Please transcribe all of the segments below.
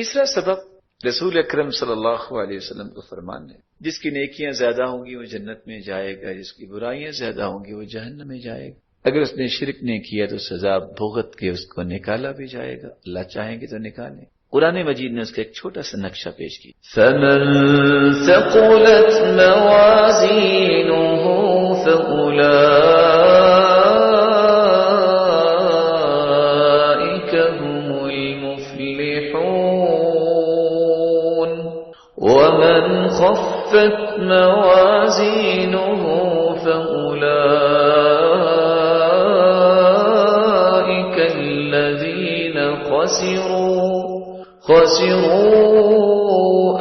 تیسرا سبب رسول اکرم صلی اللہ علیہ وسلم کو فرمان ہے، جس کی نیکیاں زیادہ ہوں گی وہ جنت میں جائے گا، جس کی برائیاں زیادہ ہوں گی وہ جہنم میں جائے گا۔ اگر اس نے شرک نہیں کیا تو سزا بھگت کے اس کو نکالا بھی جائے گا، اللہ چاہیں گے تو نکالیں۔ قرآن مجید نے اس کا ایک چھوٹا سا نقشہ پیش کیا، فمن ثقلت موازینہ فأولئک هم المفلحون ومن خفت موازینہ فأولئک الذین خسروا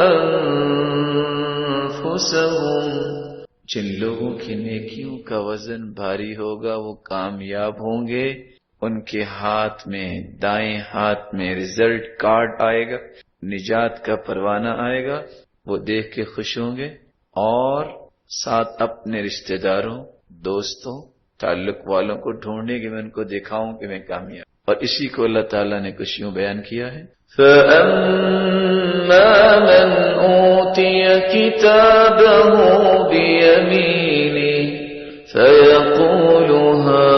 انفسهم، جن لوگوں کی نیکیوں کا وزن بھاری ہوگا وہ کامیاب ہوں گے، ان کے ہاتھ میں، دائیں ہاتھ میں ریزلٹ کارڈ آئے گا، نجات کا پروانہ آئے گا، وہ دیکھ کے خوش ہوں گے اور ساتھ اپنے رشتہ داروں، دوستوں، تعلق والوں کو ڈھونڈنے کہ میں ان کو دکھاؤں کہ میں کامیاب۔ اور اسی کو اللہ تعالیٰ نے کچھ یوں بیان کیا ہے، فَأَمَّا مَنْ أُوتِيَ كِتَابَهُ بِيَمِينِهِ فَيَقُولُ هَاؤُمُ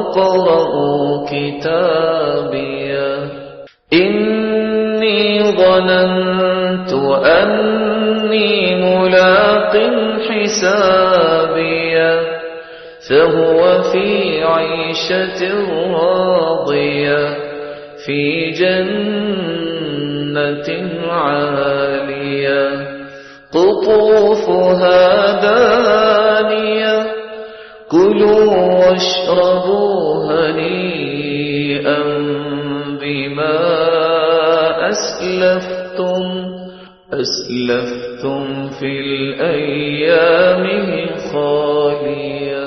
اقْرَءُوا كِتَابِيَهْ إِنِّي ظَنَنتُ أَنِّي مُلَاقٍ حِسَابِيَهْ فهو في عيشة راضية في جنة عالية قطوفها دانية كلوا واشربوا هنيئا بما أسلفتم في الأيام الخالية۔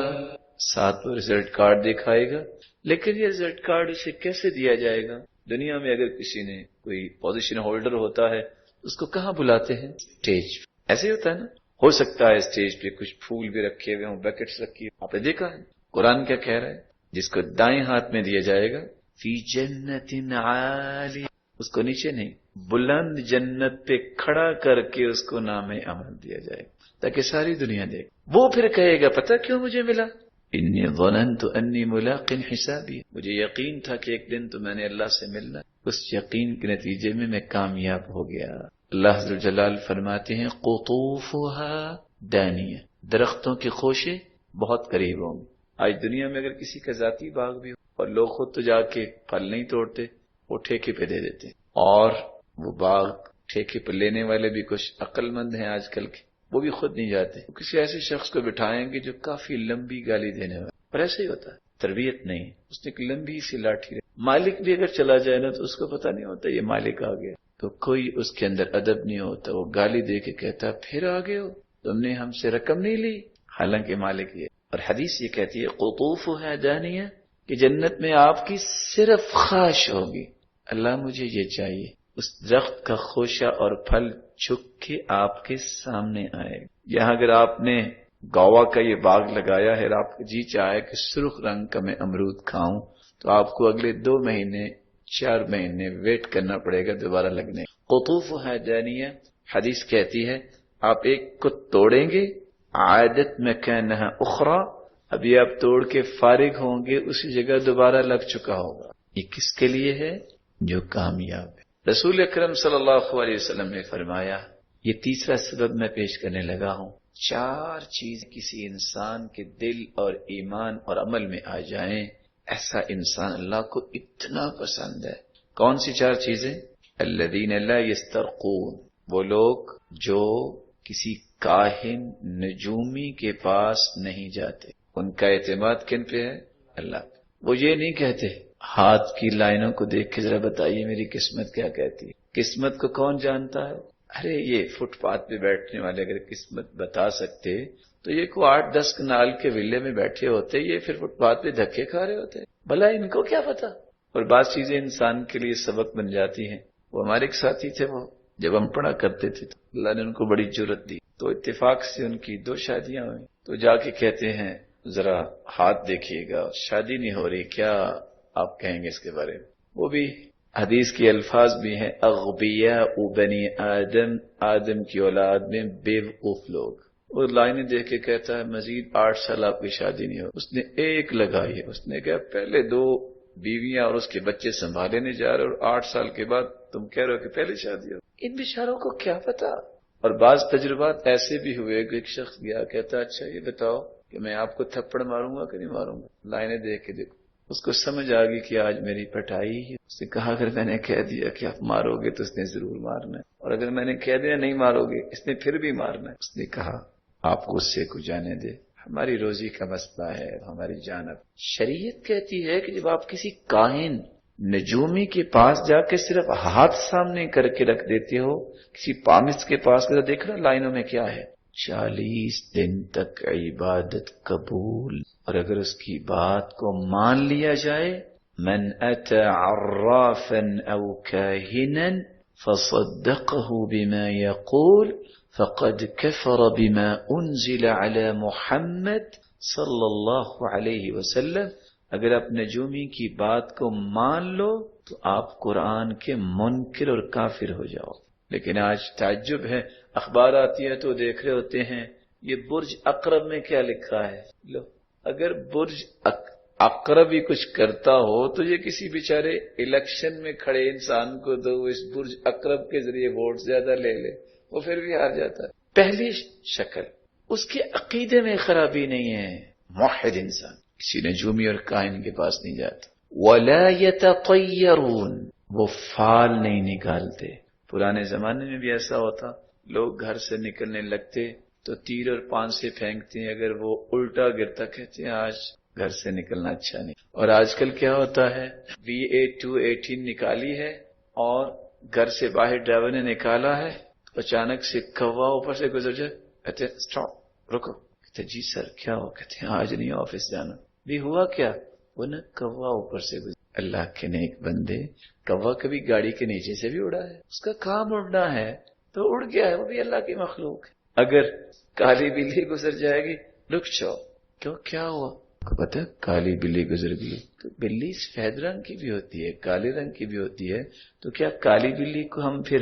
ساتھ وہ ریزلٹ کارڈ دکھائے گا، لیکن یہ ریزلٹ کارڈ اسے کیسے دیا جائے گا؟ دنیا میں اگر کسی نے کوئی پوزیشن ہولڈر ہوتا ہے اس کو کہاں بلاتے ہیں؟ اسٹیج۔ ایسے ہی ہوتا ہے نا، ہو سکتا ہے اسٹیج پہ کچھ پھول بھی رکھے ہوئے ہوں، بیکٹس رکھی ہوئی، آپ نے دیکھا ہے۔ قرآن کیا کہہ رہا ہے؟ جس کو دائیں ہاتھ میں دیا جائے گا فی جنت عالیہ، اس کو نیچے نہیں، بلند جنت پہ کھڑا کر کے اس کو نام عمل دیا جائے گا تاکہ ساری دنیا دیکھ۔ وہ پھر کہے گا پتہ کیوں مجھے ملا؟ انی ظننت انی ملاق حسابی، مجھے یقین تھا کہ ایک دن تو میں نے اللہ سے ملنا، اس یقین کے نتیجے میں میں کامیاب ہو گیا۔ اللہ عز و جلال فرماتے ہیں قطوفها دانیہ، درختوں کی خوشیں بہت قریب ہوں گی۔ آج دنیا میں اگر کسی کا ذاتی باغ بھی ہو اور لوگ خود تو جا کے پھل نہیں توڑتے، وہ ٹھیکے پہ دے دیتے، اور وہ باغ ٹھیکے پہ لینے والے بھی کچھ عقل مند ہیں آج کل کے، وہ بھی خود نہیں جاتے، وہ کسی ایسے شخص کو بٹھائیں گے جو کافی لمبی گالی دینے والا، پر ایسے ہی ہوتا ہے، تربیت نہیں، اس نے ایک لمبی سی لاٹھی، مالک بھی اگر چلا جائے نا تو اس کو پتہ نہیں ہوتا یہ مالک آ گیا، تو کوئی اس کے اندر ادب نہیں ہوتا، وہ گالی دے کے کہتا پھر آ گئے ہو، تم نے ہم سے رقم نہیں لی، حالانکہ مالک یہ۔ اور حدیث یہ کہتی ہے قطوفها دانیہ، کہ جنت میں آپ کی صرف خواہش ہوگی، اللہ مجھے یہ چاہیے، اس درخت کا خوشہ اور پھل چھک کے آپ کے سامنے آئے گا۔ یہاں اگر آپ نے گوا کا یہ باغ لگایا ہے اور آپ کا جی چاہے کہ سرخ رنگ کا میں امرود کھاؤں، تو آپ کو اگلے 2 مہینے 4 مہینے ویٹ کرنا پڑے گا دوبارہ لگنے۔ قطوفها دانیہ، حدیث کہتی ہے آپ ایک کو توڑیں گے، عادت مکانها اخرى، ابھی آپ توڑ کے فارغ ہوں گے، اسی جگہ دوبارہ لگ چکا ہوگا۔ یہ کس کے لیے ہے؟ جو کامیاب ہے۔ رسول اکرم صلی اللہ علیہ وسلم نے فرمایا، یہ تیسرا سبب میں پیش کرنے لگا ہوں، 4 چیز کسی انسان کے دل اور ایمان اور عمل میں آ جائیں، ایسا انسان اللہ کو اتنا پسند ہے۔ کون سی 4 چیزیں؟ الذین لا یسترقون، وہ لوگ جو کسی کاہن نجومی کے پاس نہیں جاتے، ان کا اعتماد کن پہ ہے؟ اللہ پہ۔ وہ یہ نہیں کہتے ہاتھ کی لائنوں کو دیکھ کے ذرا بتائیے میری قسمت کیا کہتی ہے، قسمت کو کون جانتا ہے؟ ارے یہ فٹ پاتھ پہ بیٹھنے والے اگر قسمت بتا سکتے تو یہ کو 8-10 کنال کے ویلے میں بیٹھے ہوتے، یہ پھر فٹ پاتھ پہ دھکے کھا رہے ہوتے، بھلا ان کو کیا پتا۔ اور بعض چیزیں انسان کے لیے سبق بن جاتی ہیں۔ وہ ہمارے ایک ساتھی تھے، وہ جب ہم پڑھا کرتے تھے تو اللہ نے ان کو بڑی جرت دی، تو اتفاق سے ان کی 2 شادیاں ہوئیں، تو جا کے کہتے ہیں ذرا ہاتھ دیکھیے گا، شادی نہیں ہو رہی، کیا آپ کہیں گے اس کے بارے میں؟ وہ بھی حدیث کے الفاظ بھی ہیں، اغبیاء بنی آدم، آدم کی اولاد میں بے وقوف لوگ. وہ لائنیں دیکھ کے کہتا ہے مزید 8 سال آپ کی شادی نہیں ہو. اس نے ایک لگائی ہے، اس نے کہا پہلے 2 بیویاں اور اس کے بچے سنبھالے نہیں جا رہے اور 8 سال کے بعد تم کہہ رہے ہو کہ پہلی شادی ہو. ان بیچاروں کو کیا پتا. اور بعض تجربات ایسے بھی ہوئے کہ ایک شخص گیا کہتا اچھا یہ بتاؤ کہ میں آپ کو تھپڑ ماروں گا کہ نہیں ماروں گا. لائنیں دیکھ کے دیکھو. اس کو سمجھ آ گئی کہ آج میری پٹائی ہے. اس نے کہا اگر میں نے کہہ دیا کہ آپ مارو گے تو اس نے ضرور مارنا ہے، اور اگر میں نے کہہ دیا نہیں مارو گے اس نے پھر بھی مارنا ہے. اس نے کہا آپ غصے کو جانے دے، ہماری روزی کا مسئلہ ہے، ہماری جانب. شریعت کہتی ہے کہ جب آپ کسی کاہن نجومی کے پاس جا کے صرف ہاتھ سامنے کر کے رکھ دیتے ہو، کسی پامس کے پاس دیکھ رہا لائنوں میں کیا ہے، 40 دن تک عبادت قبول. اور اگر اس کی بات کو مان لیا جائے، من اتى عرافا او كاهنا فصدقه بما يقول فقد كفر بما انزل على محمد صلی اللہ علیہ وسلم. اگر آپ نجومی کی بات کو مان لو تو آپ قرآن کے منکر اور کافر ہو جاؤ. لیکن آج تعجب ہے، اخبار آتی ہے تو دیکھ رہے ہوتے ہیں یہ برج عقرب میں کیا لکھا ہے. لو اگر برج عقرب ہی کچھ کرتا ہو تو یہ کسی بیچارے الیکشن میں کھڑے انسان کو دو، اس برج عقرب کے ذریعے ووٹ زیادہ لے لے، وہ پھر بھی ہار جاتا ہے. پہلی شکل اس کے عقیدے میں خرابی نہیں ہے. موحد انسان کسی نجومی اور کاہن کے پاس نہیں جاتا. وَلَا يَتَطَيَّرُونَ، وہ فال نہیں نکالتے. پرانے زمانے میں بھی ایسا ہوتا، لوگ گھر سے نکلنے لگتے تو تیر اور پانسے پھینکتے ہیں، اگر وہ الٹا گرتا کہتے ہیں آج گھر سے نکلنا اچھا نہیں. اور آج کل کیا ہوتا ہے، VA218 نکالی ہے اور گھر سے باہر ڈرائیور نے نکالا ہے، اچانک سے کوا اوپر سے گزر جائے، کہتے ہیں سٹاپ رکو، کہتے جی سر کیا ہو، کہتے ہیں آج نہیں آفس جانا. بھی ہوا کیا، وہ نہ کوا اوپر سے گزر. اللہ کے نیک بندے، کوا کبھی گاڑی کے نیچے سے بھی اڑا ہے، اس کا کام اڑنا ہے تو اڑ گیا ہے، وہ بھی اللہ کی مخلوق ہے. اگر کالی بلی گزر جائے گی رک جاؤ، کیوں کیا ہوا، کو پتہ کالی بلی گزر گئی. تو بلی سفید رنگ کی بھی ہوتی ہے، کالے رنگ کی بھی ہوتی ہے، تو کیا کالی بلی کو ہم پھر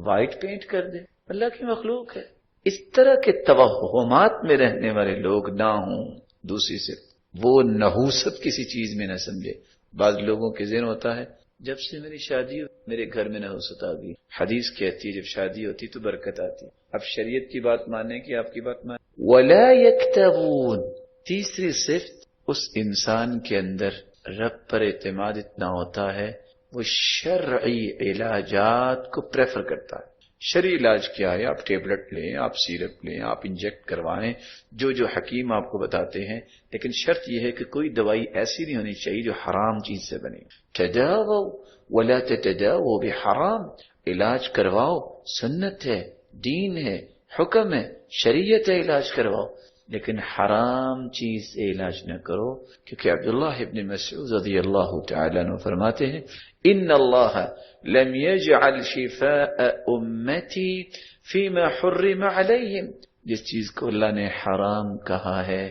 وائٹ پینٹ کر دیں؟ اللہ کی مخلوق ہے. اس طرح کے توہمات میں رہنے والے لوگ نہ ہوں. دوسری سے وہ نحوست کسی چیز میں نہ سمجھے. بعض لوگوں کے ذہن ہوتا ہے جب سے میری شادی ہو میرے گھر میں نحوست آ گئی. حدیث کہتی ہے جب شادی ہوتی تو برکت آتی. اب شریعت کی بات ماننے کی آپ کی بات مانیں. وَلَا يَكْتَبُونَ، تیسری صفت اس انسان کے اندر رب پر اعتماد اتنا ہوتا ہے وہ شرعی علاجات کو پریفر کرتا ہے. شرعی علاج کیا ہے، آپ ٹیبلٹ لیں، آپ سیرپ لیں، آپ انجیکٹ کروائیں، جو حکیم آپ کو بتاتے ہیں. لیکن شرط یہ ہے کہ کوئی دوائی ایسی نہیں ہونی چاہیے جو حرام چیز سے بنے. تداووا ولا تتداووا بحرام، علاج کرواؤ، سنت ہے، دین ہے، حکم ہے، شریعت ہے، علاج کرواؤ، لیکن حرام چیز سے علاج نہ کرو. کیونکہ عبداللہ ابن مسعود رضی اللہ تعالیٰ عنہ فرماتے ہیں ان اللہ لم يجعل شفاء امتی فيما حرم علیہم، جس چیز کو اللہ نے حرام کہا ہے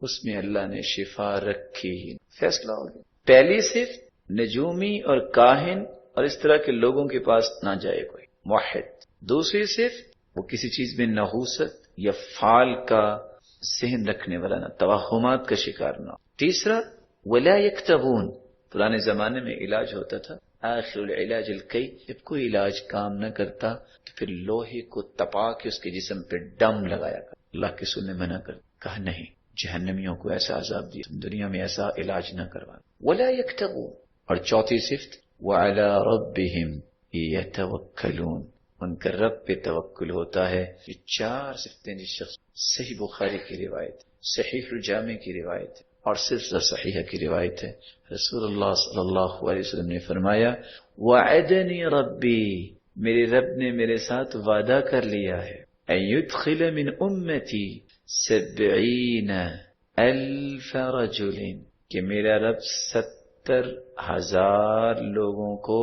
اس میں اللہ نے شفا رکھی ہی. فیصلہ ہو گیا. پہلی صرف نجومی اور کاہن اور اس طرح کے لوگوں کے پاس نہ جائے کوئی موحد. دوسری صرف وہ کسی چیز میں نحوست یا فال کا ذہن رکھنے والا نہ، توہمات کا شکار نہ. تیسرا ولا یکتبون، پرانے زمانے میں علاج ہوتا تھا آخر العلاج الکی، جب کوئی علاج کام نہ کرتا تو پھر لوہے کو تپا کے اس کے جسم پہ ڈم لگایا کر. اللہ کے سننے منع کر، کہا نہیں جہنمیوں کو ایسا عذاب دیا، تم دنیا میں ایسا علاج نہ کروا. ولا یکتبون. اور چوتھی صفت وعلی ربہم یتوکلون، ان کا رب پہ توکل ہوتا ہے. یہ 4 صفتیں جس شخص، صحیح بخاری کی روایت، صحیح الجامع کی روایت اور سلسلہ صحیحہ کی روایت ہے. رسول اللہ صلی اللہ علیہ وسلم نے فرمایا وعدنی ربی، میرے رب نے میرے ساتھ وعدہ کر لیا ہے ان یدخل من امتی 70,000 رجل، کہ میرا رب 70,000 لوگوں کو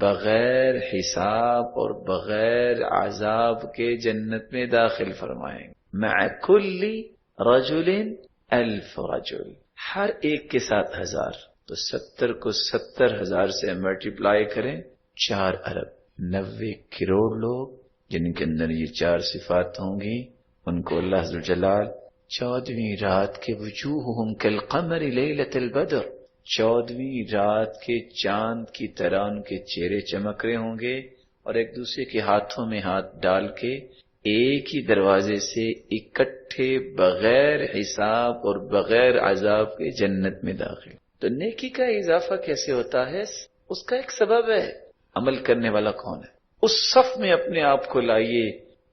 بغیر حساب اور بغیر عذاب کے جنت میں داخل فرمائیں گے. مع کل رجل الف رجل، ہر ایک کے ساتھ 1000، تو 70 کو 70,000 سے ملٹیپلائی کریں، 4 ارب 90 کروڑ لوگ جن کے اندر یہ 4 صفات ہوں گی، ان کو اللہ عز و جلال 14ویں رات کے وجوہہم کالقمر لیلۃ البدر، 14ویں رات کے چاند کی طرح ان کے چہرے چمک رہے ہوں گے، اور ایک دوسرے کے ہاتھوں میں ہاتھ ڈال کے ایک ہی دروازے سے اکٹھے بغیر حساب اور بغیر عذاب کے جنت میں داخل۔ تو نیکی کا اضافہ کیسے ہوتا ہے؟ اس کا ایک سبب ہے، عمل کرنے والا کون ہے؟ اس صف میں اپنے آپ کو لائیے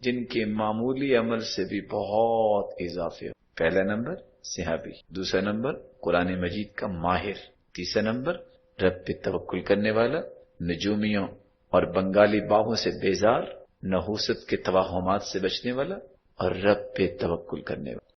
جن کے معمولی عمل سے بھی بہت اضافے ہو۔ پہلا نمبر صحابی، دوسرا نمبر قرآن مجید کا ماہر، تیسرا نمبر رب پہ توکل کرنے والا، نجومیوں اور بنگالی باغوں سے بیزار، نحوست کے توہمات سے بچنے والا، اور رب پہ توکل کرنے والا۔